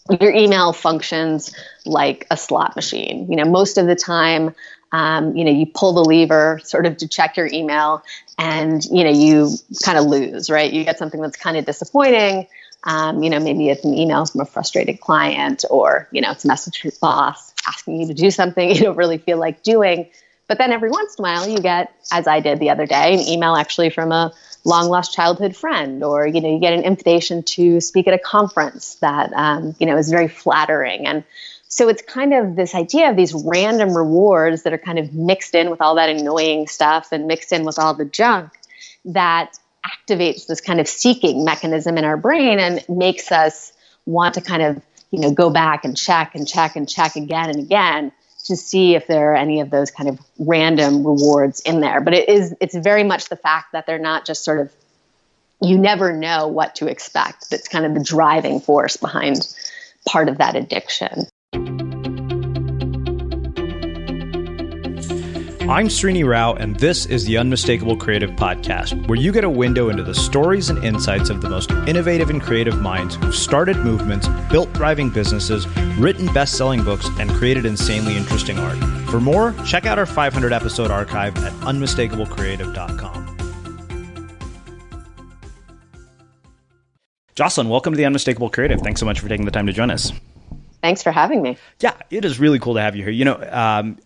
your email functions like a slot machine. Most of the time, you pull the lever sort of to check your email and, you kind of lose, right? You get something that's kind of disappointing. Maybe it's an email from a frustrated client, or, it's a message from your boss asking you to do something you don't really feel like doing. But then every once in a while you get, as I did the other day, an email actually from a long lost childhood friend, or, you get an invitation to speak at a conference that, is very flattering. And so it's kind of this idea of these random rewards that are kind of mixed in with all that annoying stuff and mixed in with all the junk that activates this kind of seeking mechanism in our brain and makes us want to kind of, go back and check and check and check again and again to see if there are any of those kind of random rewards in there. But it's very much the fact that they're not just sort of, you never know what to expect. That's kind of the driving force behind part of that addiction. I'm Srini Rao, and this is the Unmistakable Creative Podcast, where you get a window into the stories and insights of the most innovative and creative minds who've started movements, built thriving businesses, written best-selling books, and created insanely interesting art. For more, check out our 500-episode archive at unmistakablecreative.com. Jocelyn, welcome to the Unmistakable Creative. Thanks so much for taking the time to join us. Thanks for having me. Yeah, it is really cool to have you here.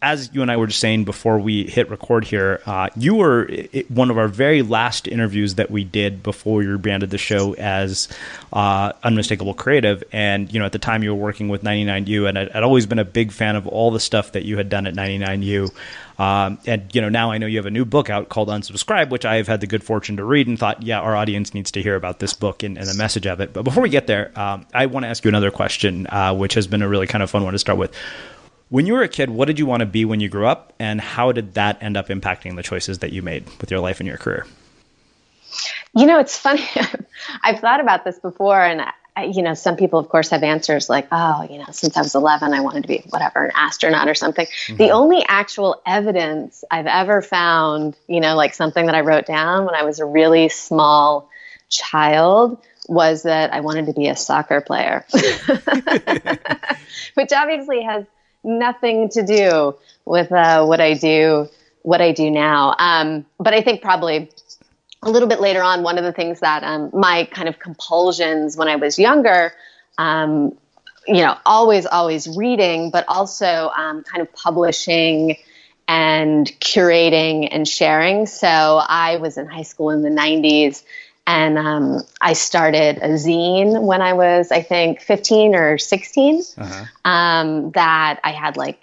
As you and I were just saying before we hit record here, you were one of our very last interviews that we did before we rebranded the show as Unmistakable Creative. And, at the time you were working with 99U, and I'd always been a big fan of all the stuff that you had done at 99U. And, now I know you have a new book out called Unsubscribe, which I've had the good fortune to read and thought, yeah, our audience needs to hear about this book and the message of it. But before we get there, I want to ask you another question, which has been a really kind of fun one to start with. When you were a kid, what did you want to be when you grew up, and how did that end up impacting the choices that you made with your life and your career? It's funny. I've thought about this before, and some people, of course, have answers like, since I was 11, I wanted to be whatever, an astronaut or something. Mm-hmm. The only actual evidence I've ever found, like something that I wrote down when I was a really small child, was that I wanted to be a soccer player, which obviously has nothing to do with what I do now. But I think probably a little bit later on, one of the things that my kind of compulsions when I was younger, always reading, but also kind of publishing and curating and sharing. So I was in high school in the 90s, and I started a zine when I was, I think, 15 or 16, that I had a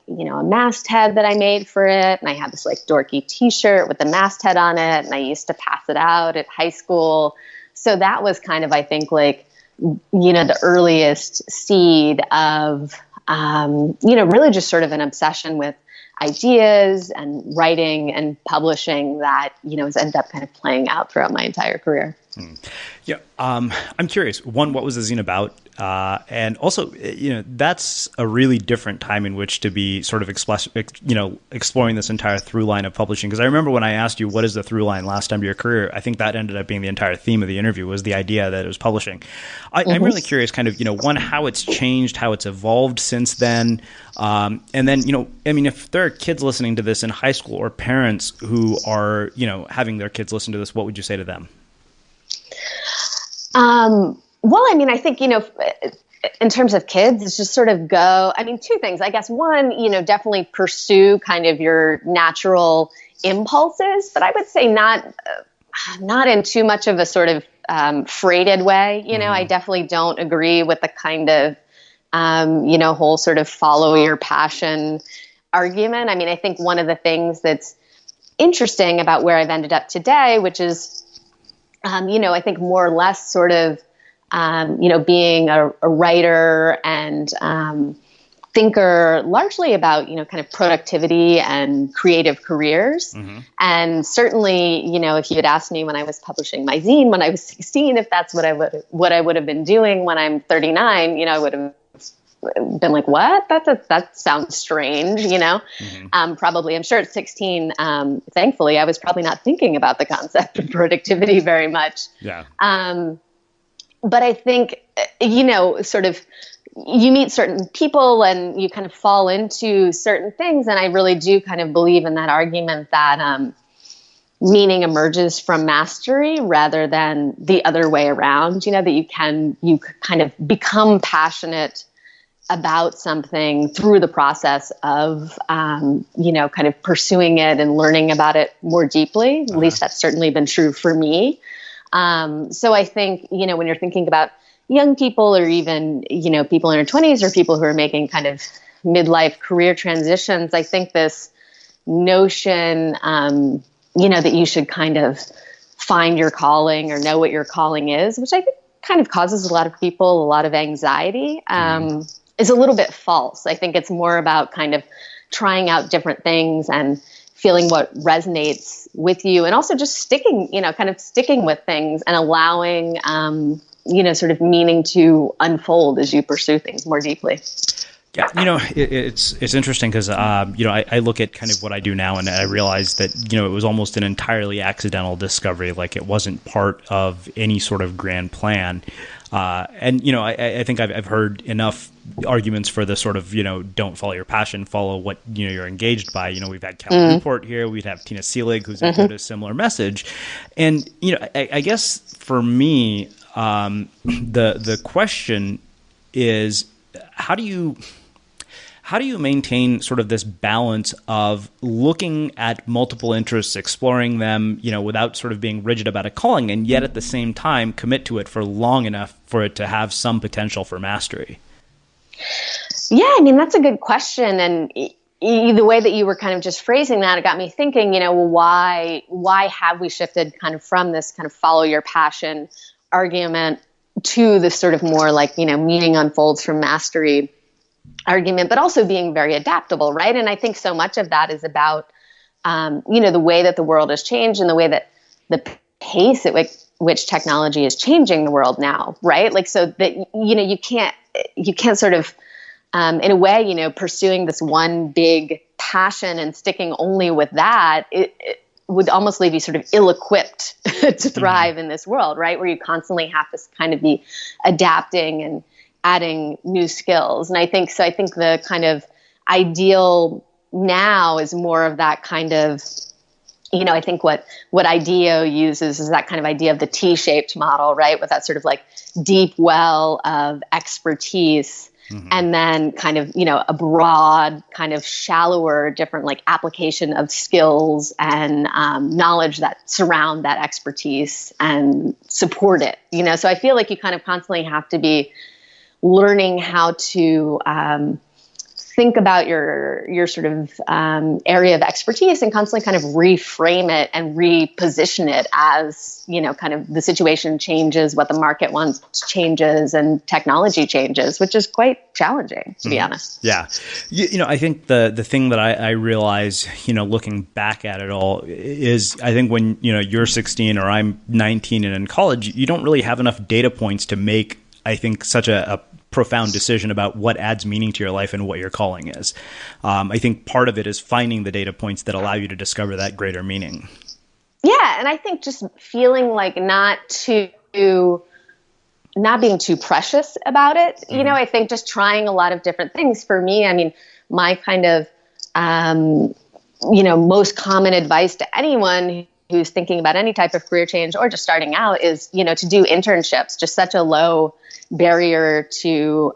masthead that I made for it. And I had this dorky t-shirt with the masthead on it. And I used to pass it out at high school. So that was kind of, I think, the earliest seed of, really just sort of an obsession with ideas and writing and publishing that, has ended up kind of playing out throughout my entire career. Yeah. I'm curious, one, what was the zine about? And also, that's a really different time in which to be sort of, exploring this entire through line of publishing. Because I remember when I asked you, what is the through line last time of your career? I think that ended up being the entire theme of the interview, was the idea that it was publishing. I'm really curious kind of, one, how it's changed, how it's evolved since then. And then, if there are kids listening to this in high school, or parents who are, having their kids listen to this, what would you say to them? Well, I think, in terms of kids, it's just sort of two things. I guess one, definitely pursue kind of your natural impulses, but I would say not in too much of a sort of freighted way. I definitely don't agree with the kind of, whole sort of follow your passion argument. I think one of the things that's interesting about where I've ended up today, which is, I think more or less sort of, being a writer and thinker largely about, kind of productivity and creative careers. Mm-hmm. And certainly, if you had asked me when I was publishing my zine when I was 16, if that's what I would have been doing when I'm 39, I would have been like, what? That sounds strange, Mm-hmm. Probably, I'm sure at 16, thankfully, I was probably not thinking about the concept of productivity very much. Yeah. But I think, sort of you meet certain people and you kind of fall into certain things. And I really do kind of believe in that argument that meaning emerges from mastery rather than the other way around, that you kind of become passionate about something through the process of, kind of pursuing it and learning about it more deeply. At least that's certainly been true for me. So I think, when you're thinking about young people or even, people in their 20s or people who are making kind of midlife career transitions, I think this notion, that you should kind of find your calling or know what your calling is, which I think kind of causes a lot of people a lot of anxiety, is a little bit false. I think it's more about kind of trying out different things and feeling what resonates with you, and also just sticking with things and allowing, sort of meaning to unfold as you pursue things more deeply. Yeah, it's interesting because, I look at kind of what I do now and I realize that, it was almost an entirely accidental discovery. Like it wasn't part of any sort of grand plan. I think I've heard enough arguments for the sort of, don't follow your passion, follow what, you're engaged by. We've had Cal Newport here. We'd have Tina Seelig, who's echoed a similar message. And, I guess for me, the question is, how do you maintain sort of this balance of looking at multiple interests, exploring them, without sort of being rigid about a calling, and yet at the same time commit to it for long enough for it to have some potential for mastery? Yeah, I mean, that's a good question. And the way that you were kind of just phrasing that, it got me thinking, why have we shifted kind of from this kind of follow your passion argument to this sort of more like, meaning unfolds from mastery argument, but also being very adaptable, right? And I think so much of that is about, the way that the world has changed and the way that the pace at which technology is changing the world now, right? Like, so that, you can't sort of, in a way, pursuing this one big passion and sticking only with that, it would almost leave you sort of ill-equipped to thrive in this world, right? Where you constantly have to kind of be adapting and adding new skills. And I think the kind of ideal now is more of that kind of, I think what IDEO uses is that kind of idea of the T-shaped model, right? With that sort of like deep well of expertise, and then kind of, a broad kind of shallower, different like application of skills and knowledge that surround that expertise and support it, So I feel like you kind of constantly have to be learning how to think about your sort of area of expertise and constantly kind of reframe it and reposition it as, kind of the situation changes, what the market wants changes, and technology changes, which is quite challenging, to be honest. Yeah. I think the thing that I realize, looking back at it all is I think when, you're 16 or I'm 19 and in college, you don't really have enough data points to make, I think, such a profound decision about what adds meaning to your life and what your calling is. I think part of it is finding the data points that allow you to discover that greater meaning. Yeah, and I think just feeling like not being too precious about it. I think just trying a lot of different things. For me, I mean, my kind of most common advice to anyone who's thinking about any type of career change or just starting out is, to do internships. Just such a low barrier to,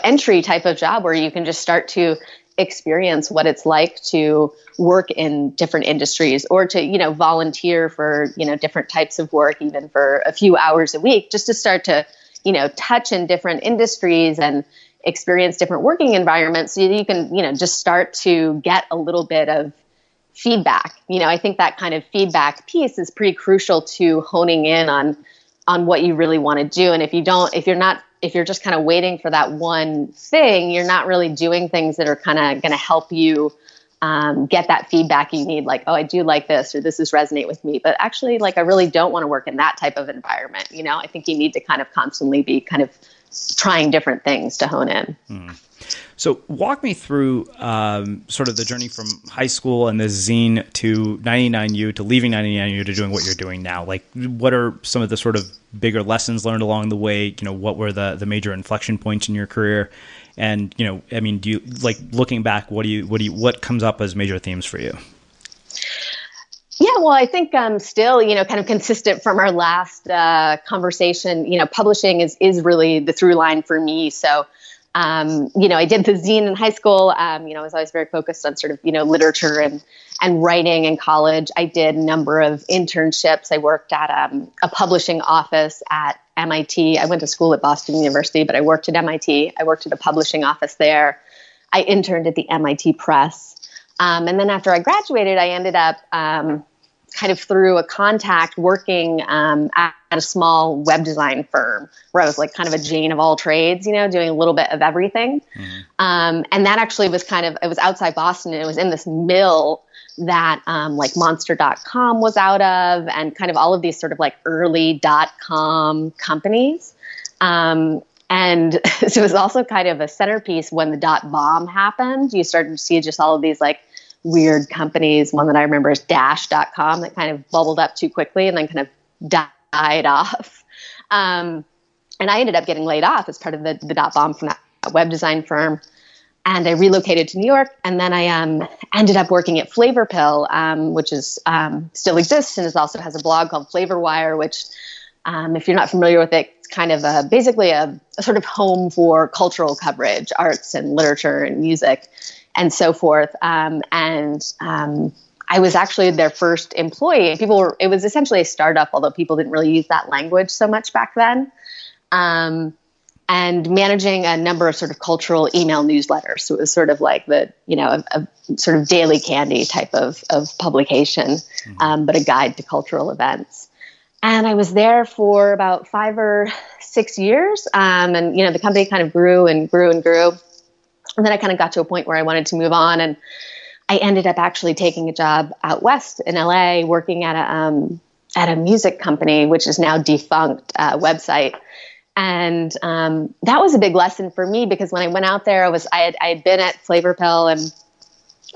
entry type of job where you can just start to experience what it's like to work in different industries or to, volunteer for, different types of work, even for a few hours a week, just to start to, touch in different industries and experience different working environments so that you can, just start to get a little bit of feedback. I think that kind of feedback piece is pretty crucial to honing in on what you really want to do. And if you're just kind of waiting for that one thing, you're not really doing things that are kind of going to help you get that feedback you need. Like, oh, I do like this, or this is resonate with me, but actually, like, I really don't want to work in that type of environment. I think you need to kind of constantly be kind of trying different things to hone in. So walk me through sort of the journey from high school and the zine to 99U to leaving 99U to doing what you're doing now. Like, what are some of the sort of bigger lessons learned along the way? What were the major inflection points in your career? And, I mean, do you, like, looking back, what comes up as major themes for you? Yeah, well, I think still, kind of consistent from our last conversation, publishing is really the through line for me. So, I did the zine in high school. I was always very focused on sort of, literature and writing in college. I did a number of internships. I worked at a publishing office at MIT. I went to school at Boston University, but I worked at MIT. I worked at a publishing office there. I interned at the MIT Press. And then after I graduated, I ended up kind of through a contact working at a small web design firm where I was like kind of a Jane of all trades, doing a little bit of everything. Mm-hmm. And that actually was it was outside Boston, and it was in this mill that like monster.com was out of, and kind of all of these sort of like early .com companies. And so it was also kind of a centerpiece when the .bomb happened. You started to see just all of these like weird companies. One that I remember is Dash.com that kind of bubbled up too quickly and then kind of died off. And I ended up getting laid off as part of the .bomb from that web design firm. And I relocated to New York, and then I ended up working at Flavor Pill, which is still exists and also has a blog called Flavor Wire, which if you're not familiar with it, it's kind of basically a sort of home for cultural coverage, arts and literature and music and so forth. I was actually their first employee. It was essentially a startup, although people didn't really use that language so much back then. And managing a number of sort of cultural email newsletters. So it was sort of like a sort of daily candy type of publication, mm-hmm. But a guide to cultural events. And I was there for about 5 or 6 years. And, the company kind of grew and grew and grew. And then I kind of got to a point where I wanted to move on. And I ended up actually taking a job out west in LA, working at a music company, which is now defunct website. And that was a big lesson for me, because when I went out there, I had been at Flavor Pill and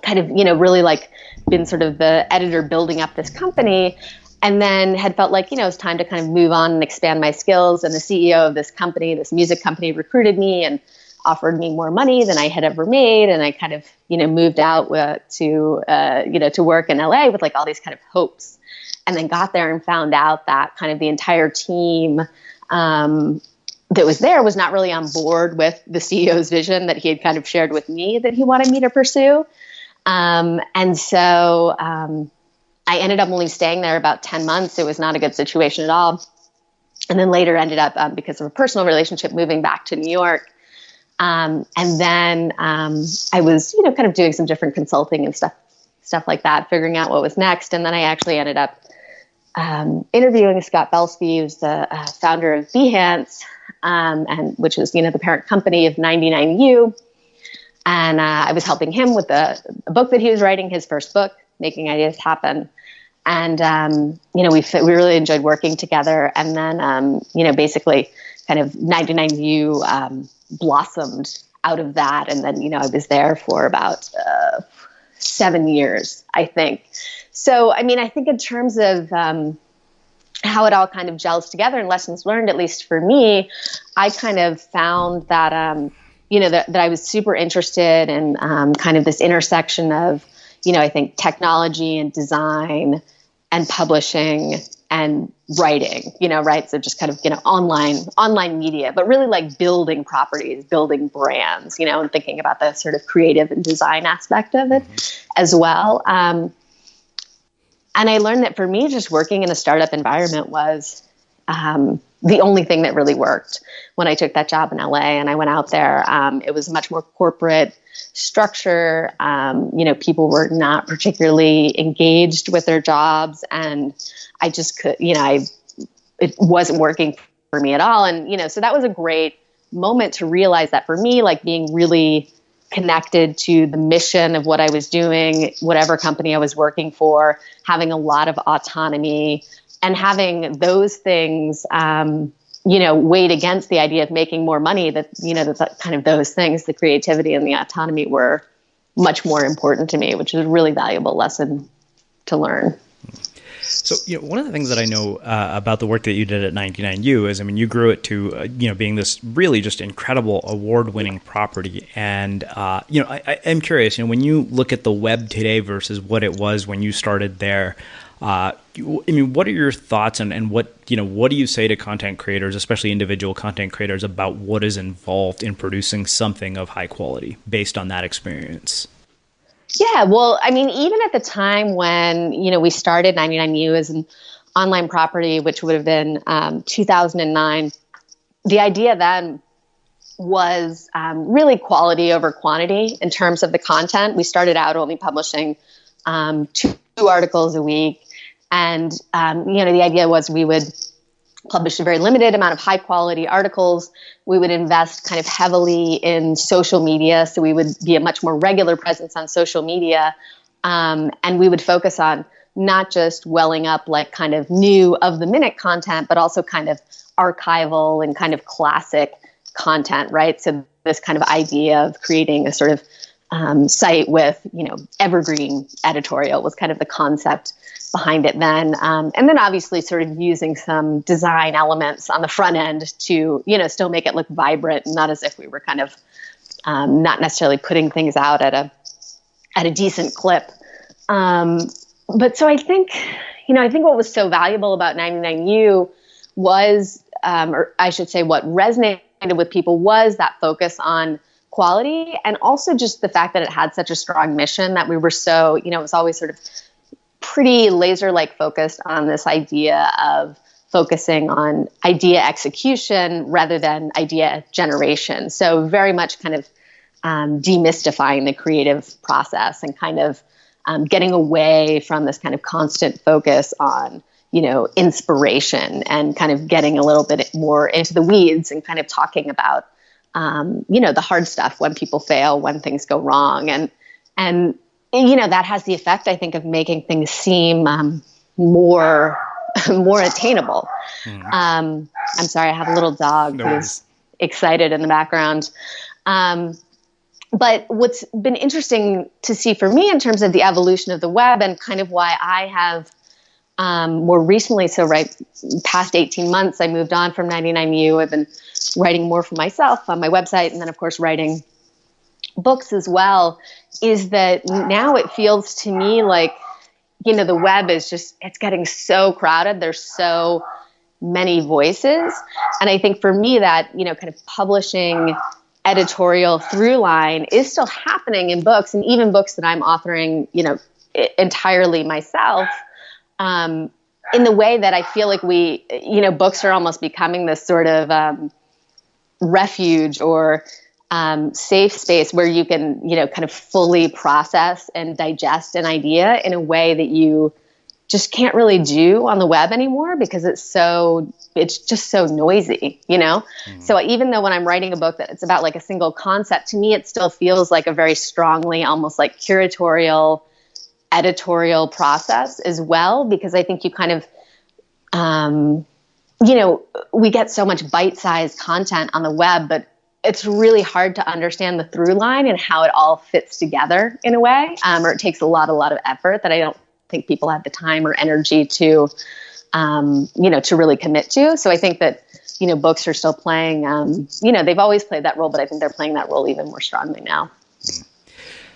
kind of, really like been sort of the editor building up this company, and then had felt like, it's time to kind of move on and expand my skills. And the CEO of this company, this music company, recruited me and offered me more money than I had ever made. And I kind of, moved out to work in LA with like all these kind of hopes, and then got there and found out that kind of the entire team that was there was not really on board with the CEO's vision that he had kind of shared with me that he wanted me to pursue. And so I ended up only staying there about 10 months. It was not a good situation at all. And then later ended up, because of a personal relationship, moving back to New York. And then I was, kind of doing some different consulting and stuff like that, figuring out what was next. And then I actually ended up interviewing Scott Belsky, who's the founder of Behance, and which is, the parent company of 99U. And I was helping him with a book that he was writing, his first book, Making Ideas Happen. And, we really enjoyed working together. And then, basically kind of 99U blossomed out of that. And then, I was there for about 7 years, I think. So, I mean, I think in terms of how it all kind of gels together and lessons learned, at least for me, I kind of found that, that I was super interested in kind of this intersection of, I think technology and design and publishing and writing, right? So just kind of, online media, but really like building properties, building brands, and thinking about the sort of creative and design aspect of it as well. And I learned that for me, just working in a startup environment was the only thing that really worked. When I took that job in LA and I went out there, it was much more corporate structure. People were not particularly engaged with their jobs, and I just could, it wasn't working for me at all. And, so that was a great moment to realize that for me, like being really connected to the mission of what I was doing, whatever company I was working for, having a lot of autonomy and having those things, weighed against the idea of making more money, that, that kind of those things, the creativity and the autonomy, were much more important to me, which is a really valuable lesson to learn. So, one of the things that I know about the work that you did at 99U is, you grew it to, being this really just incredible award-winning property. And, I'm curious, when you look at the web today versus what it was when you started there, what are your thoughts and what do you say to content creators, especially individual content creators, about what is involved in producing something of high quality based on that experience? Yeah, well, even at the time when, we started 99U as an online property, which would have been 2009, the idea then was really quality over quantity in terms of the content. We started out only publishing 2 articles a week. And, the idea was we would publish a very limited amount of high quality articles. We would invest kind of heavily in social media. So we would be a much more regular presence on social media. And we would focus on not just welling up like kind of new of the minute content, but also kind of archival and kind of classic content, right? So this kind of idea of creating a sort of site with, evergreen editorial was kind of the concept behind it then. And then obviously sort of using some design elements on the front end to, still make it look vibrant, not as if we were kind of not necessarily putting things out at a decent clip. But so I think what was so valuable about 99U was, or I should say what resonated with people, was that focus on quality, and also just the fact that it had such a strong mission, that we were so, it was always sort of pretty laser-like focused on this idea of focusing on idea execution rather than idea generation. So very much kind of demystifying the creative process and kind of getting away from this kind of constant focus on, inspiration, and kind of getting a little bit more into the weeds and kind of talking about, the hard stuff, when people fail, when things go wrong. And that has the effect, I think, of making things seem more attainable. I'm sorry, I have a little dog who's excited in the background. But what's been interesting to see for me in terms of the evolution of the web, and kind of why I have more recently, so right past 18 months, I moved on from 99U. I've been writing more for myself on my website, and then of course writing books as well, is that now it feels to me like, the web is just, it's getting so crowded. There's so many voices. And I think for me that, kind of publishing editorial through line is still happening in books, and even books that I'm authoring, entirely myself, in the way that I feel like books are almost becoming this sort of refuge or safe space where you can, kind of fully process and digest an idea in a way that you just can't really do on the web anymore, because it's just so noisy, So even though when I'm writing a book that it's about like a single concept, to me, it still feels like a very strongly, almost like curatorial, editorial process as well, because I think you kind of, we get so much bite-sized content on the web, but it's really hard to understand the through line and how it all fits together in a way, or it takes a lot of effort that I don't think people have the time or energy to, to really commit to. So I think that, books are still playing, they've always played that role, but I think they're playing that role even more strongly now.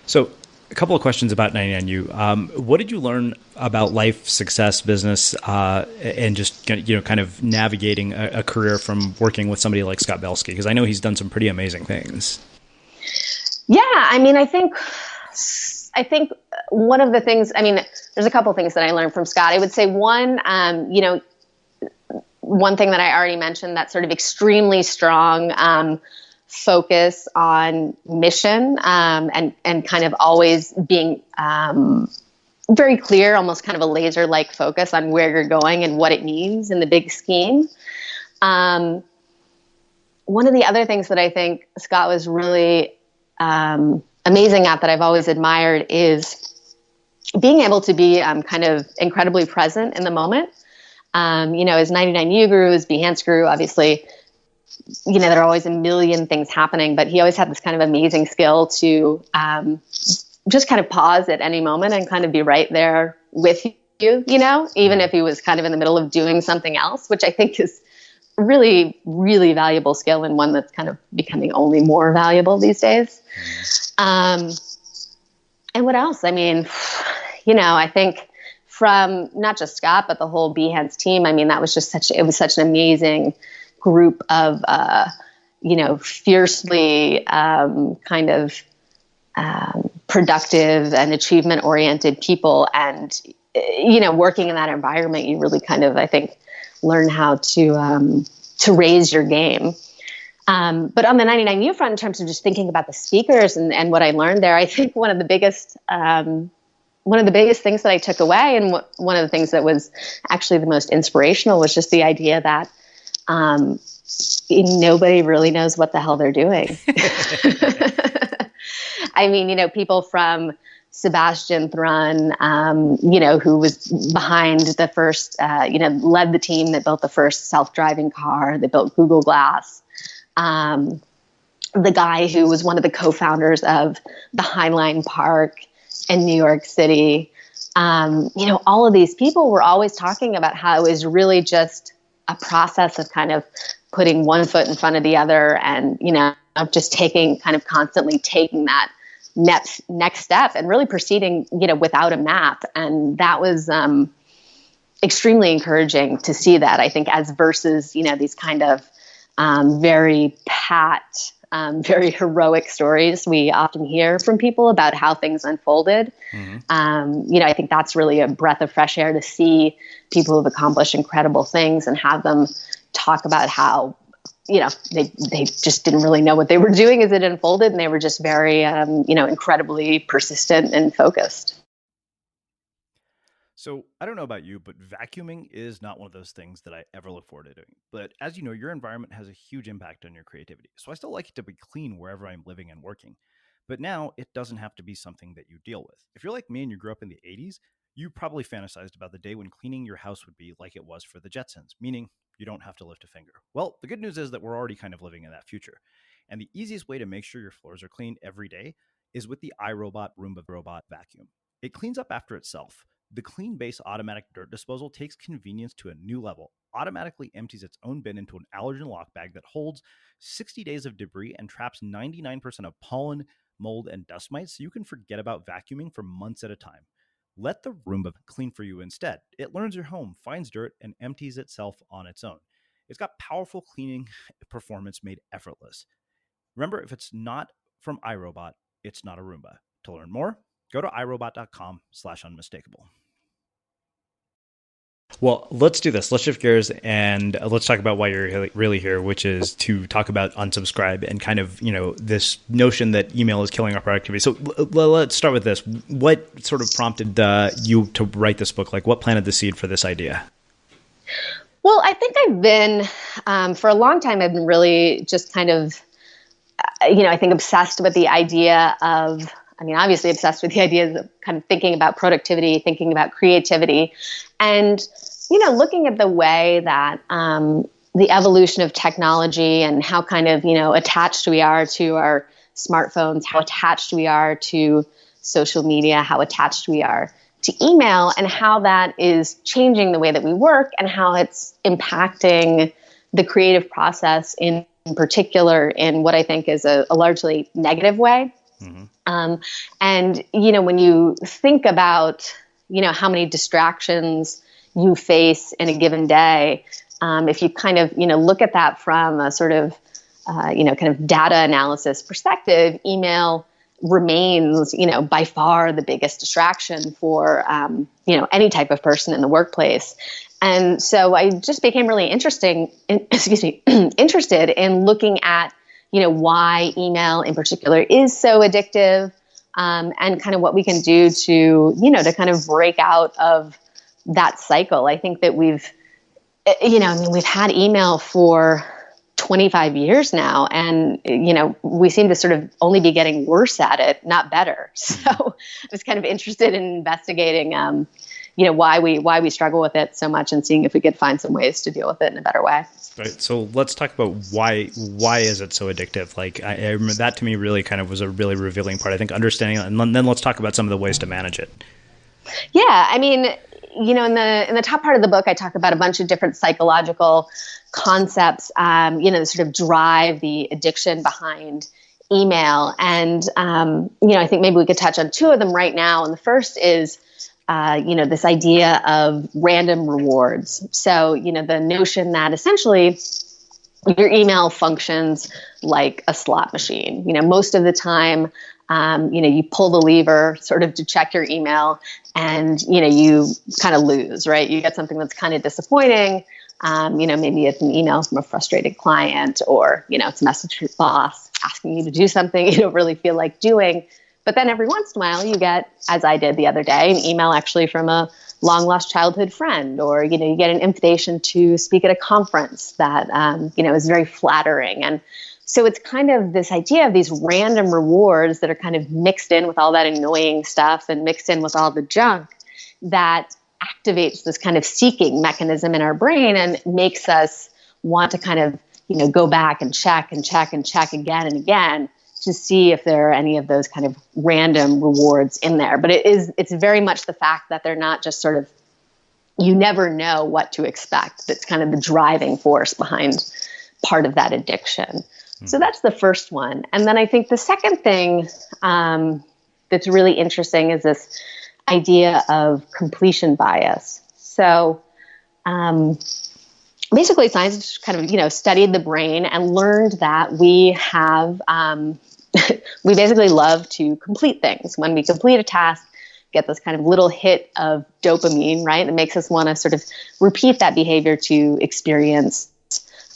So a couple of questions about 99U. What did you learn about life, success, business, and just, kind of navigating a career from working with somebody like Scott Belsky? Because I know he's done some pretty amazing things. Yeah, I think one of the things, there's a couple things that I learned from Scott. I would say one, one thing that I already mentioned, that sort of extremely strong focus on mission, and kind of always being very clear, almost kind of a laser-like focus on where you're going and what it means in the big scheme. One of the other things that I think Scott was really amazing at, that I've always admired, is being able to be kind of incredibly present in the moment. As 99U grew, as Behance grew, obviously, there are always a million things happening, but he always had this kind of amazing skill to just kind of pause at any moment and kind of be right there with you, even if he was kind of in the middle of doing something else, which I think is really, really valuable skill, and one that's kind of becoming only more valuable these days. And what else? I mean, I think from not just Scott, but the whole Behance team, I mean, that was just such an amazing group of, fiercely kind of productive and achievement oriented people. And, working in that environment, you really kind of, I think, learn how to raise your game. But on the 99U front, in terms of just thinking about the speakers and what I learned there, I think one of the biggest things that I took away, and one of the things that was actually the most inspirational, was just the idea that nobody really knows what the hell they're doing. I mean, people from Sebastian Thrun, who was behind the first, led the team that built the first self-driving car, that built Google Glass. The guy who was one of the co-founders of the Highline Park in New York City. All of these people were always talking about how it was really just a process of kind of putting one foot in front of the other and, just constantly taking that next step and really proceeding, without a map. And that was extremely encouraging to see that, I think, as versus, these kind of very pat, very heroic stories we often hear from people about how things unfolded. I think that's really a breath of fresh air to see people who've accomplished incredible things and have them talk about how, they just didn't really know what they were doing as it unfolded. And they were just very, incredibly persistent and focused. So I don't know about you, but vacuuming is not one of those things that I ever look forward to doing. But as you know, your environment has a huge impact on your creativity. So I still like it to be clean wherever I'm living and working. But now it doesn't have to be something that you deal with. If you're like me and you grew up in the 80s, you probably fantasized about the day when cleaning your house would be like it was for the Jetsons, meaning you don't have to lift a finger. Well, the good news is that we're already kind of living in that future. And the easiest way to make sure your floors are clean every day is with the iRobot Roomba Robot Vacuum. It cleans up after itself. The Clean Base automatic dirt disposal takes convenience to a new level, automatically empties its own bin into an allergen lock bag that holds 60 days of debris and traps 99% of pollen, mold, and dust mites, so you can forget about vacuuming for months at a time. Let the Roomba clean for you instead. It learns your home, finds dirt, and empties itself on its own. It's got powerful cleaning performance made effortless. Remember, if it's not from iRobot, it's not a Roomba. To learn more, go to irobot.com/unmistakable. Well, let's do this. Let's shift gears and let's talk about why you're really here, which is to talk about unsubscribe and kind of, this notion that email is killing our productivity. So let's start with this. What sort of prompted you to write this book? Like, what planted the seed for this idea? Well, I think I've been, for a long time, I've been really just kind of, I think obsessed with the idea of, obviously obsessed with the idea of kind of thinking about productivity, thinking about creativity, and, looking at the way that the evolution of technology and how kind of, attached we are to our smartphones, how attached we are to social media, how attached we are to email, and how that is changing the way that we work and how it's impacting the creative process in particular in what I think is a largely negative way. And, when you think about, how many distractions you face in a given day, if you kind of, look at that from a sort of, kind of data analysis perspective, email remains, by far the biggest distraction for, any type of person in the workplace. And so I just became really interested in looking at, why email in particular is so addictive, and kind of what we can do to, to kind of break out of that cycle. I think that we've had email for 25 years now, and, we seem to sort of only be getting worse at it, not better. So I was kind of interested in investigating, why we struggle with it so much, and seeing if we could find some ways to deal with it in a better way. Right. So let's talk about why is it so addictive? Like I remember that to me really kind of was a really revealing part. I think understanding, and then let's talk about some of the ways to manage it. Yeah, I mean, in the top part of the book, I talk about a bunch of different psychological concepts, that sort of drive the addiction behind email. And, I think maybe we could touch on two of them right now. And the first is, this idea of random rewards. So, the notion that essentially your email functions like a slot machine. Most of the time, you pull the lever sort of to check your email, and, you kind of lose, right? You get something that's kind of disappointing. Maybe it's an email from a frustrated client, or, it's a message from your boss asking you to do something you don't really feel like doing. But then every once in a while you get, as I did the other day, an email actually from a long lost childhood friend, or, you get an invitation to speak at a conference that, is very flattering. And so it's kind of this idea of these random rewards that are kind of mixed in with all that annoying stuff and mixed in with all the junk that activates this kind of seeking mechanism in our brain and makes us want to kind of, go back and check and check and check again and again to see if there are any of those kind of random rewards in there. But it's very much the fact that they're not just sort of, you never know what to expect. That's kind of the driving force behind part of that addiction. So that's the first one. And then I think the second thing that's really interesting is this idea of completion bias. So basically science kind of, studied the brain and learned that we have, we basically love to complete things. When we complete a task, get this kind of little hit of dopamine, right? That makes us want to sort of repeat that behavior to experience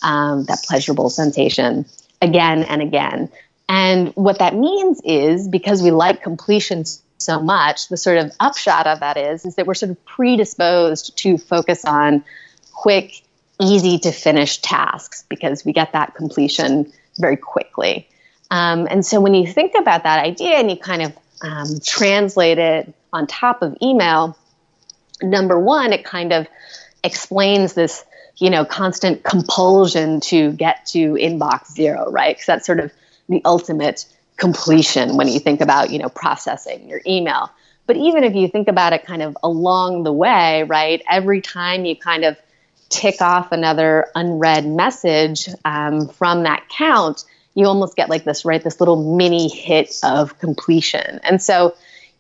that pleasurable sensation again and again. And what that means is, because we like completion so much, the sort of upshot of that is that we're sort of predisposed to focus on quick, easy to finish tasks because we get that completion very quickly. And so when you think about that idea and you kind of translate it on top of email, number one, it kind of explains this, constant compulsion to get to inbox zero, right? Because that's sort of the ultimate completion when you think about, processing your email. But even if you think about it kind of along the way, right, every time you kind of tick off another unread message from that count, you almost get like this, right, this little mini hit of completion. And so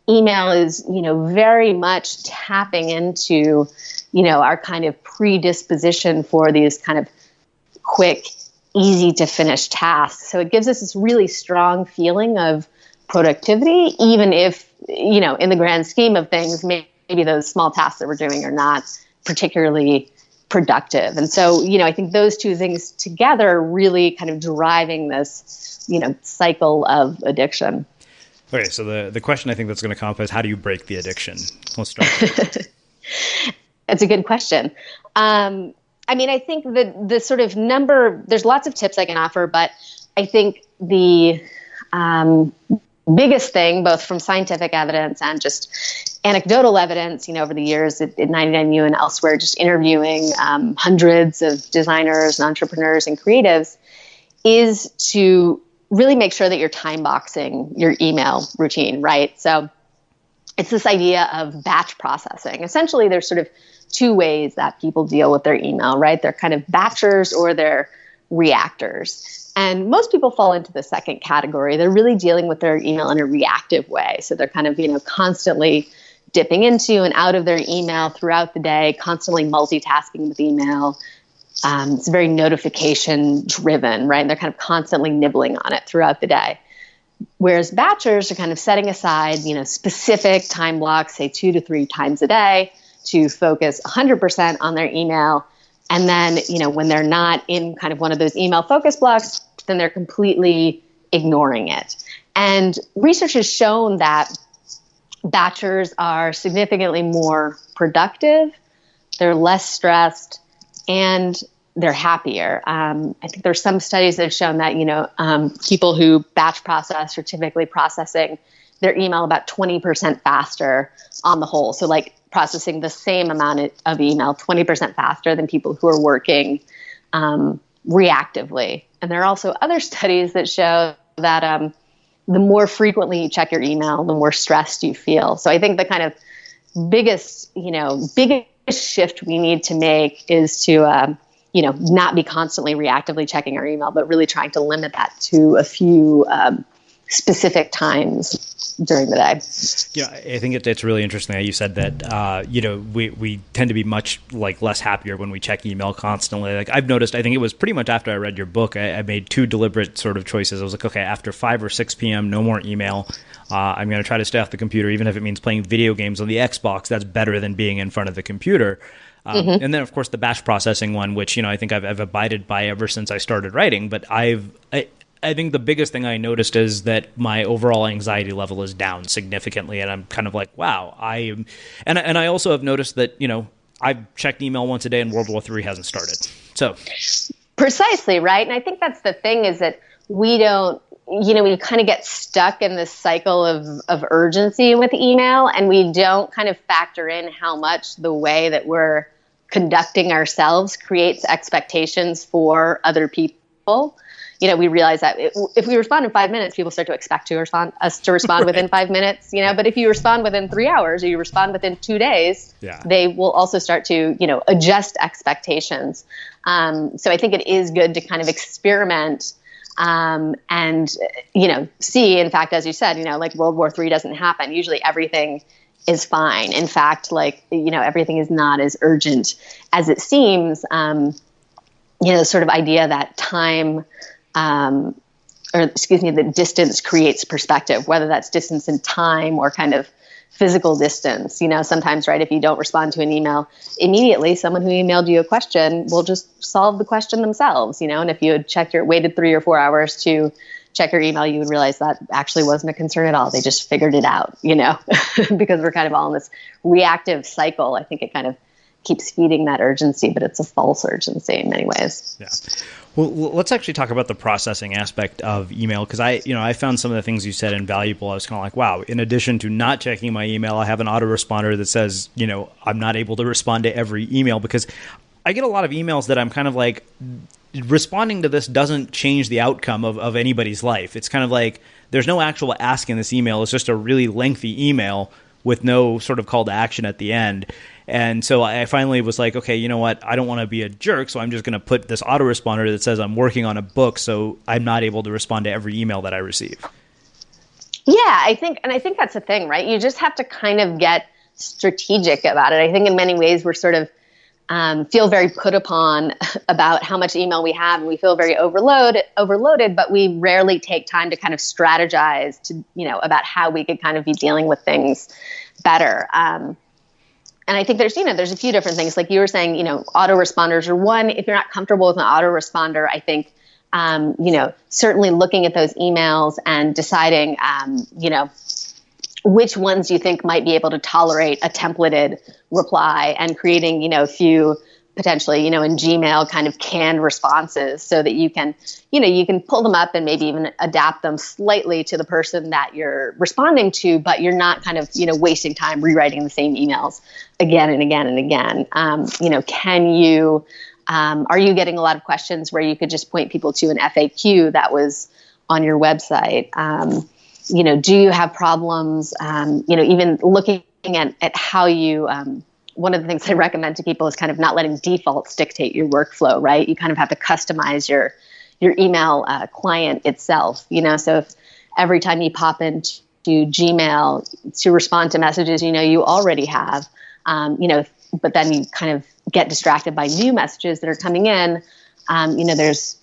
email is, very much tapping into, our kind of predisposition for these kind of quick, easy to finish tasks. So it gives us this really strong feeling of productivity, even if, in the grand scheme of things, maybe those small tasks that we're doing are not particularly productive. And so, I think those two things together are really kind of driving this, cycle of addiction. Okay, so the question I think that's going to come up is, how do you break the addiction? Let's start there. That's a good question. I think the sort of there's lots of tips I can offer, but I think the biggest thing, both from scientific evidence and just anecdotal evidence, over the years at 99U and elsewhere, just interviewing hundreds of designers and entrepreneurs and creatives, is to really make sure that you're time boxing your email routine, right? So it's this idea of batch processing. Essentially, there's sort of two ways that people deal with their email, right? They're kind of batchers or they're reactors. And most people fall into the second category. They're really dealing with their email in a reactive way. So they're kind of, constantly dipping into and out of their email throughout the day, constantly multitasking with email. It's very notification driven, right? And they're kind of constantly nibbling on it throughout the day. Whereas batchers are kind of setting aside, specific time blocks, say 2 to 3 times a day, to focus 100% on their email. And then, when they're not in kind of one of those email focus blocks, then they're completely ignoring it. And research has shown that batchers are significantly more productive, they're less stressed, and they're happier. I think there's some studies that have shown that, people who batch process are typically processing their email about 20% faster on the whole. So like processing the same amount of email 20% faster than people who are working reactively. And there are also other studies that show that the more frequently you check your email, the more stressed you feel. So I think the kind of biggest shift we need to make is to, not be constantly reactively checking our email, but really trying to limit that to a few specific times during the day. Yeah, I think it's really interesting that you said that, we tend to be much less happier when we check email constantly. Like I've noticed, I think it was pretty much after I read your book, I made two deliberate sort of choices. I was like, okay, after 5 or 6 p.m., no more email. I'm going to try to stay off the computer, even if it means playing video games on the Xbox. That's better than being in front of the computer. And then, of course, the batch processing one, which, I think I've abided by ever since I started writing. But I think the biggest thing I noticed is that my overall anxiety level is down significantly. And I'm kind of like, wow, and I also have noticed that, I've checked email once a day and World War III hasn't started. So precisely, right? And I think that's the thing is that we don't, we kind of get stuck in this cycle of urgency with email, and we don't kind of factor in how much the way that we're conducting ourselves creates expectations for other people. We realize that if we respond in 5 minutes, people start to expect us to respond within 5 minutes, but if you respond within 3 hours or you respond within 2 days, they will also start to, adjust expectations. So I think it is good to kind of experiment and, see, in fact, as you said, like World War III doesn't happen. Usually everything is fine. In fact, everything is not as urgent as it seems. Sort of idea that time, the distance creates perspective, whether that's distance in time or kind of physical distance. Sometimes, right, if you don't respond to an email immediately, someone who emailed you a question will just solve the question themselves, and if you had waited 3 or 4 hours to check your email, you would realize that actually wasn't a concern at all. They just figured it out, because we're kind of all in this reactive cycle. I think it kind of keeps feeding that urgency, but it's a false urgency in many ways. Yeah. Well, let's actually talk about the processing aspect of email, because I found some of the things you said invaluable. I was kind of like, wow, in addition to not checking my email, I have an autoresponder that says, I'm not able to respond to every email, because I get a lot of emails that I'm kind of like, responding to this doesn't change the outcome of anybody's life. It's kind of like there's no actual ask in this email. It's just a really lengthy email with no sort of call to action at the end. And so I finally was like, okay, you know what? I don't want to be a jerk, so I'm just going to put this autoresponder that says I'm working on a book, so I'm not able to respond to every email that I receive. Yeah, I think that's the thing, right? You just have to kind of get strategic about it. I think in many ways we're sort of feel very put upon about how much email we have, and we feel very overloaded, but we rarely take time to kind of strategize to, about how we could kind of be dealing with things better. And I think there's a few different things. Like you were saying, autoresponders are one. If you're not comfortable with an autoresponder, I think, certainly looking at those emails and deciding, which ones you think might be able to tolerate a templated reply, and creating, a few potentially, in Gmail kind of canned responses so that you can pull them up and maybe even adapt them slightly to the person that you're responding to, but you're not kind of, wasting time rewriting the same emails again and again and again. Are you getting a lot of questions where you could just point people to an FAQ that was on your website? Do you have problems, even looking at how you, one of the things I recommend to people is kind of not letting defaults dictate your workflow, right? You kind of have to customize your email client itself, so if every time you pop into Gmail to respond to messages, you already have, but then you kind of get distracted by new messages that are coming in, there's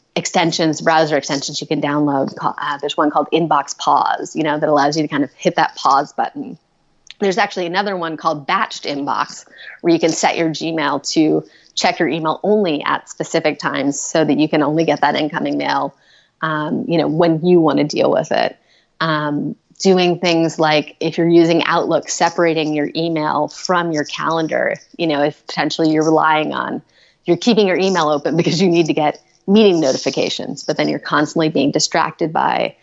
browser extensions you can download. There's one called Inbox Pause, that allows you to kind of hit that pause button. There's actually another one called Batched Inbox, where you can set your Gmail to check your email only at specific times so that you can only get that incoming mail, when you want to deal with it. Doing things like, if you're using Outlook, separating your email from your calendar, if potentially you're keeping your email open because you need to get meeting notifications, but then you're constantly being distracted by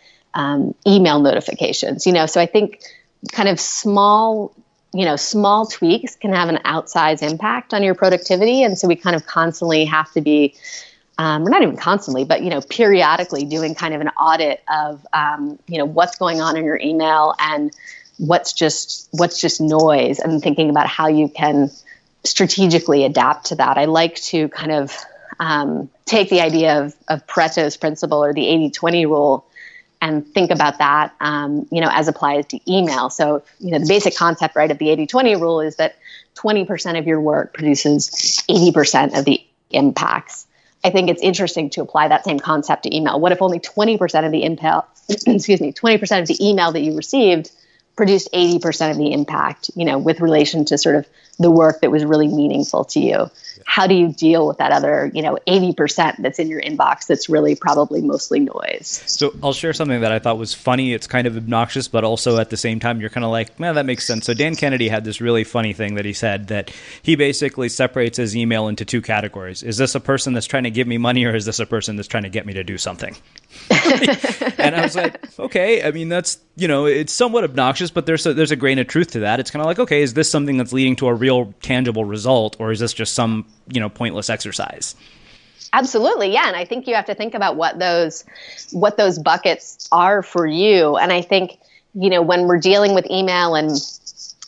email notifications, so I think kind of small, small tweaks can have an outsized impact on your productivity. And so we kind of constantly have to be, or not even constantly, but, periodically doing kind of an audit of, what's going on in your email and what's just noise, and thinking about how you can strategically adapt to that. I like to kind of take the idea of Pareto's principle, or the 80-20 rule, and think about that, as applied to email. So, the basic concept, right, of the 80-20 rule is that 20% of your work produces 80% of the impacts. I think it's interesting to apply that same concept to email. What if only 20% of the 20% of the email that you received produced 80% of the impact, with relation to sort of the work that was really meaningful to you? Yeah. How do you deal with that other, 80% that's in your inbox that's really probably mostly noise? So I'll share something that I thought was funny. It's kind of obnoxious, but also at the same time, you're kind of like, man, that makes sense. So Dan Kennedy had this really funny thing that he said, that he basically separates his email into two categories. Is this a person that's trying to give me money, or is this a person that's trying to get me to do something? And I was like, okay, I mean, that's, it's somewhat obnoxious, but there's a grain of truth to that. It's kind of like, okay, is this something that's leading to a real tangible result, or is this just some, pointless exercise? Absolutely. Yeah. And I think you have to think about what those buckets are for you. And I think, when we're dealing with email, and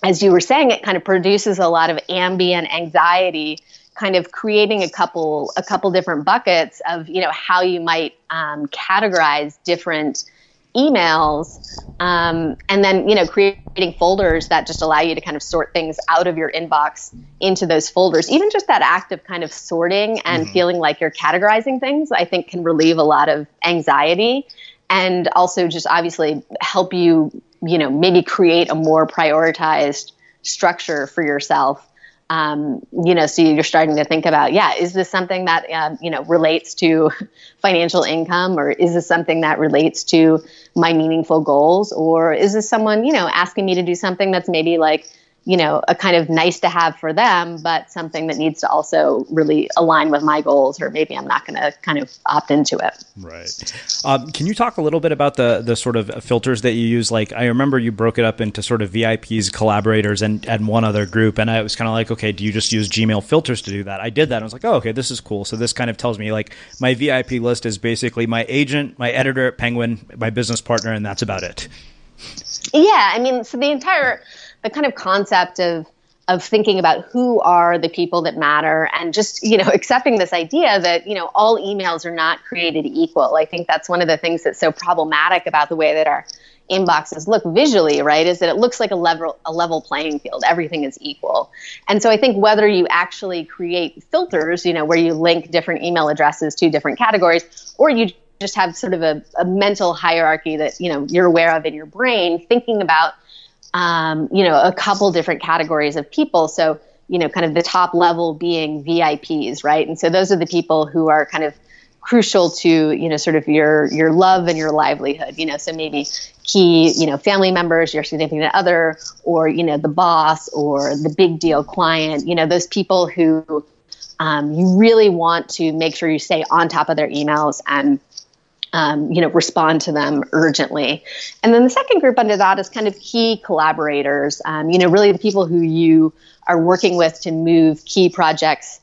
as you were saying, it kind of produces a lot of ambient anxiety, kind of creating a couple different buckets of, how you might categorize different emails, and then, creating folders that just allow you to kind of sort things out of your inbox into those folders. Even just that act of kind of sorting and feeling like you're categorizing things, I think, can relieve a lot of anxiety, and also just obviously help you, maybe create a more prioritized structure for yourself. So you're starting to think about, is this something that, relates to financial income, or is this something that relates to my meaningful goals? Or is this someone, asking me to do something that's maybe like, a kind of nice to have for them, but something that needs to also really align with my goals, or maybe I'm not going to kind of opt into it. Right. Can you talk a little bit about the sort of filters that you use? Like, I remember you broke it up into sort of VIPs, collaborators, and one other group. And I was kind of like, okay, do you just use Gmail filters to do that? I did that. I was like, oh, okay, this is cool. So this kind of tells me, like, my VIP list is basically my agent, my editor at Penguin, my business partner, and that's about it. Yeah. I mean, so the kind of concept of thinking about who are the people that matter, and just, accepting this idea that, all emails are not created equal. I think that's one of the things that's so problematic about the way that our inboxes look visually, right, is that it looks like a level playing field. Everything is equal. And so I think whether you actually create filters, where you link different email addresses to different categories, or you just have sort of a mental hierarchy that, you're aware of in your brain, thinking about a couple different categories of people. So, kind of the top level being VIPs, right? And so those are the people who are kind of crucial to, sort of your love and your livelihood, so maybe key, family members, your significant other, or, the boss, or the big deal client, those people who you really want to make sure you stay on top of their emails and respond to them urgently. And then the second group under that is kind of key collaborators, really the people who you are working with to move key projects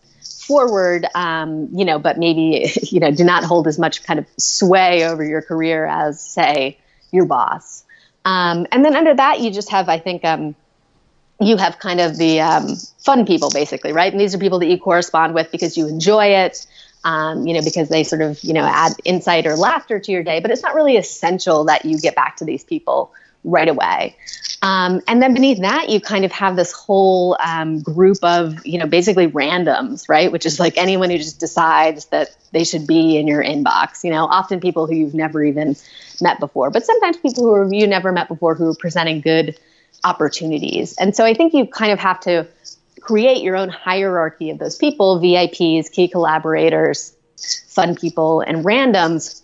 forward, but maybe, do not hold as much kind of sway over your career as, say, your boss. And then under that, you just have, I think, you have kind of the fun people, basically, right? And these are people that you correspond with because you enjoy it, because they sort of, add insight or laughter to your day, but it's not really essential that you get back to these people right away. And then beneath that, you kind of have this whole group of, basically randoms, right? Which is like anyone who just decides that they should be in your inbox, often people who you've never even met before, but sometimes people who you never met before who are presenting good opportunities. And so I think you kind of have to create your own hierarchy of those people: VIPs, key collaborators, fun people, and randoms.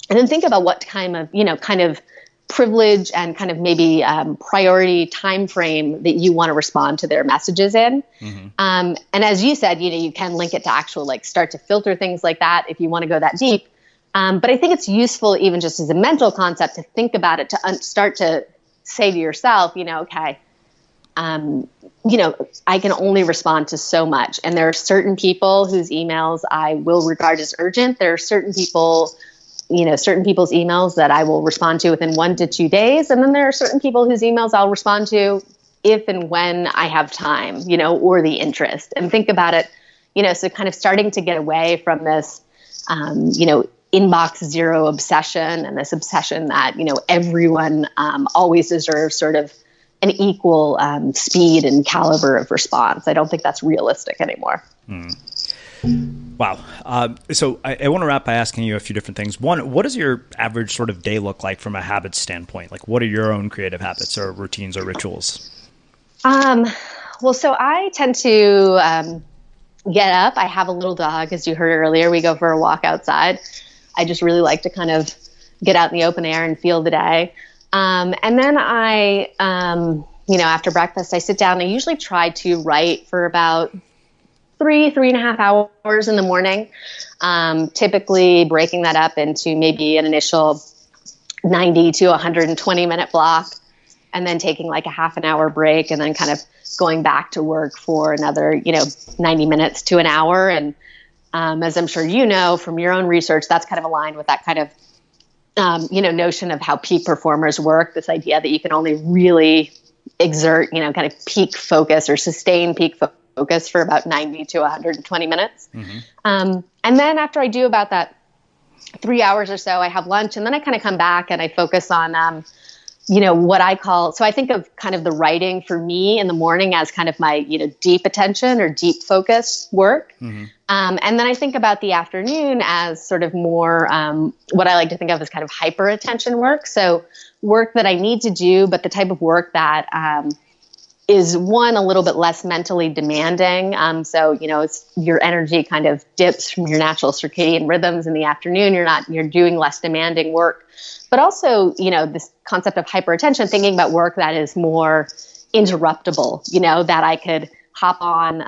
And then think about what kind of privilege and kind of maybe priority time frame that you want to respond to their messages in. Mm-hmm. And as you said, you can link it to actual, like, start to filter things like that if you want to go that deep. But I think it's useful, even just as a mental concept, to think about it, to start to say to yourself, okay, I can only respond to so much. And there are certain people whose emails I will regard as urgent. There are certain people's emails that I will respond to within 1 to 2 days. And then there are certain people whose emails I'll respond to if and when I have time, or the interest. And think about it, so kind of starting to get away from this, inbox zero obsession and this obsession that, everyone always deserves sort of an equal speed and caliber of response. I don't think that's realistic anymore. Wow. So I want to wrap by asking you a few different things. One, what does your average sort of day look like from a habits standpoint? Like, what are your own creative habits or routines or rituals? Well, so I tend to get up. I have a little dog, as you heard earlier. We go for a walk outside. I just really like to kind of get out in the open air and feel the day. And then I, after breakfast, I sit down. I usually try to write for about 3.5 hours in the morning, typically breaking that up into maybe an initial 90 to 120 minute block, and then taking like a half an hour break, and then kind of going back to work for another, 90 minutes to an hour. And as I'm sure you know from your own research, that's kind of aligned with that kind of notion of how peak performers work, this idea that you can only really exert, kind of peak focus or sustain peak focus for about 90 to 120 minutes. And then after I do about that 3 hours or so, I have lunch, and then I kind of come back and I focus on, what I call, so I think of kind of the writing for me in the morning as kind of my, deep attention or deep focus work. And then I think about the afternoon as sort of more what I like to think of as kind of hyper attention work. So work that I need to do, but the type of work that is one, a little bit less mentally demanding. So, it's your energy kind of dips from your natural circadian rhythms in the afternoon. You're doing less demanding work, but also, this concept of hyperattention, thinking about work that is more interruptible, that I could hop on,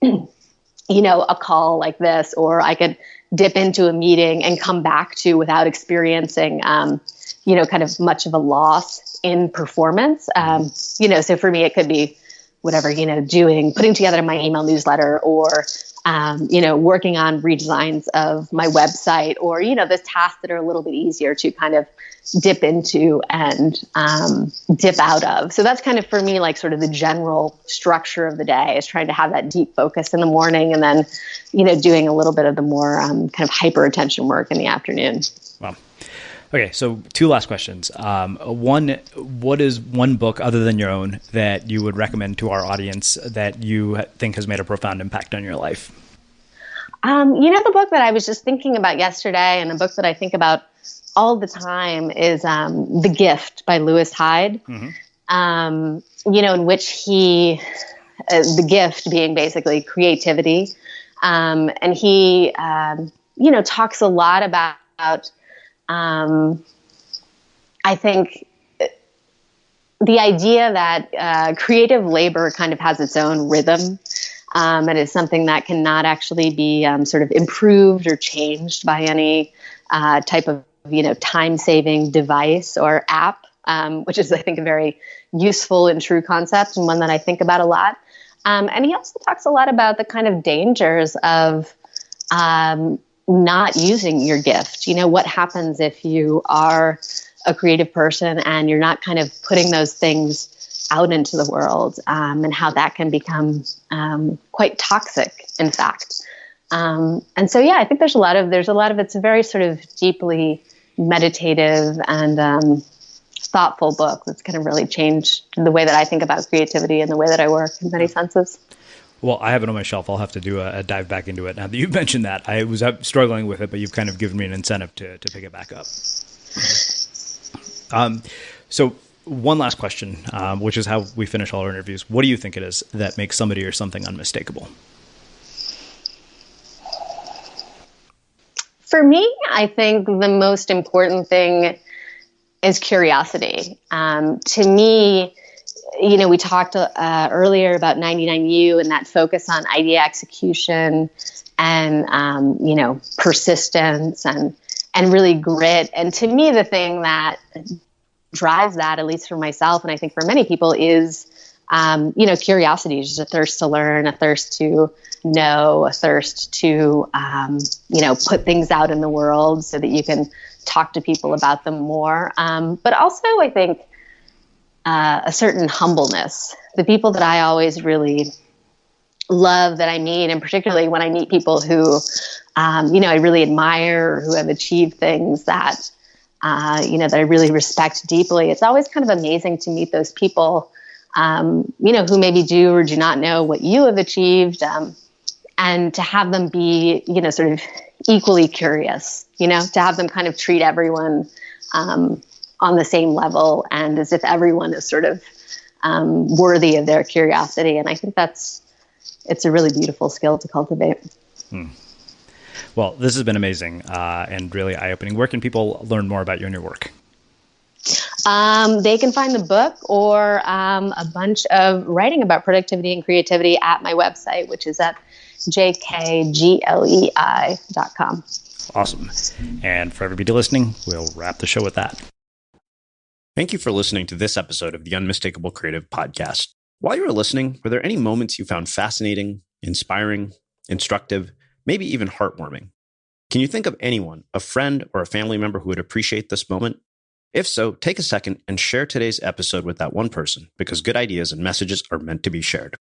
a call like this, or I could dip into a meeting and come back to without experiencing, kind of much of a loss in performance. So for me, it could be whatever, putting together my email newsletter, or, working on redesigns of my website, or, the tasks that are a little bit easier to kind of dip into and dip out of. So that's kind of for me, like sort of the general structure of the day, is trying to have that deep focus in the morning, and then, doing a little bit of the more kind of hyper attention work in the afternoon. Wow. Okay, so 2 last questions. One, what is one book other than your own that you would recommend to our audience that you think has made a profound impact on your life? The book that I was just thinking about yesterday, and a book that I think about all the time, is The Gift by Lewis Hyde. In which he, the gift being basically creativity. And he, talks a lot about, I think, the idea that creative labor kind of has its own rhythm. And is something that cannot actually be sort of improved or changed by any type of, time-saving device or app, which is, I think, a very useful and true concept, and one that I think about a lot. And he also talks a lot about the kind of dangers of not using your gift. What happens if you are a creative person and you're not kind of putting those things out into the world, and how that can become quite toxic, in fact. And so, I think there's a lot of it's a very sort of deeply meditative and thoughtful book that's kind of really changed the way that I think about creativity and the way that I work in many senses. Well, I have it on my shelf. I'll have to do a dive back into it. Now that you've mentioned that, I was struggling with it, but you've kind of given me an incentive to pick it back up. So one last question, which is how we finish all our interviews. What do you think it is that makes somebody or something unmistakable? For me, I think the most important thing is curiosity. To me, we talked earlier about 99U and that focus on idea execution and, persistence and really grit. And to me, the thing that drives that, at least for myself, and I think for many people, is curiosity, just a thirst to learn, a thirst to know, a thirst to, put things out in the world so that you can talk to people about them more. But also, I think, a certain humbleness. The people that I always really love that I meet, and particularly when I meet people who, I really admire, or who have achieved things that, that I really respect deeply. It's always kind of amazing to meet those people, who maybe do or do not know what you have achieved, and to have them be, sort of equally curious, to have them kind of treat everyone on the same level and as if everyone is sort of worthy of their curiosity. And I think it's a really beautiful skill to cultivate. Well, this has been amazing and really eye-opening. Where can people learn more about you and your work? They can find the book or a bunch of writing about productivity and creativity at my website, which is at jkglei.com. Awesome. And for everybody listening, we'll wrap the show with that. Thank you for listening to this episode of the Unmistakable Creative Podcast. While you were listening, were there any moments you found fascinating, inspiring, instructive, maybe even heartwarming? Can you think of anyone, a friend or a family member who would appreciate this moment? If so, take a second and share today's episode with that one person, because good ideas and messages are meant to be shared.